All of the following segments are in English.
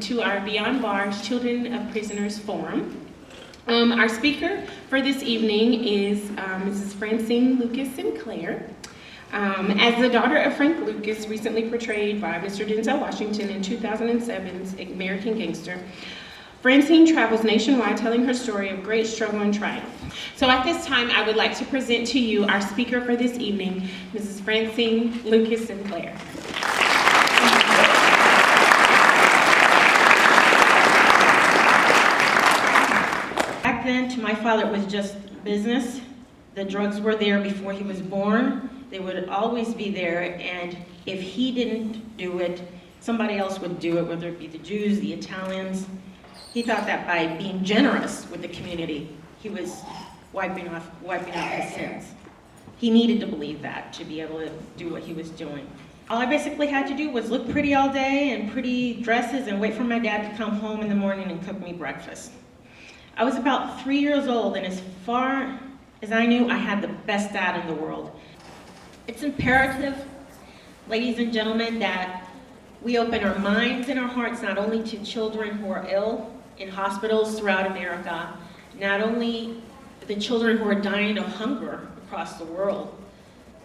to our Beyond Bars Children of Prisoners Forum. Our speaker for this evening is Mrs. Francine Lucas Sinclair. As the daughter of Frank Lucas, recently portrayed by Mr. Denzel Washington in 2007's American Gangster, Francine travels nationwide telling her story of great struggle and triumph. So at this time, I would like to present to you our speaker for this evening, Mrs. Francine Lucas Sinclair. Back then, to my father, it was just business. The drugs were there before he was born. They would always be there, and if he didn't do it, somebody else would do it, whether it be the Jews, the Italians. He thought that by being generous with the community, he was wiping out his sins. He needed to believe that to be able to do what he was doing. All I basically had to do was look pretty all day in pretty dresses and wait for my dad to come home in the morning and cook me breakfast. I was about 3 years old, and as far as I knew, I had the best dad in the world. It's imperative, ladies and gentlemen, that we open our minds and our hearts not only to children who are ill in hospitals throughout America, not only the children who are dying of hunger across the world,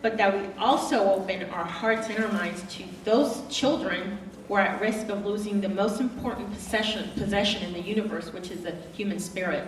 but that we also open our hearts and our minds to those children who are at risk of losing the most important possession in the universe, which is the human spirit.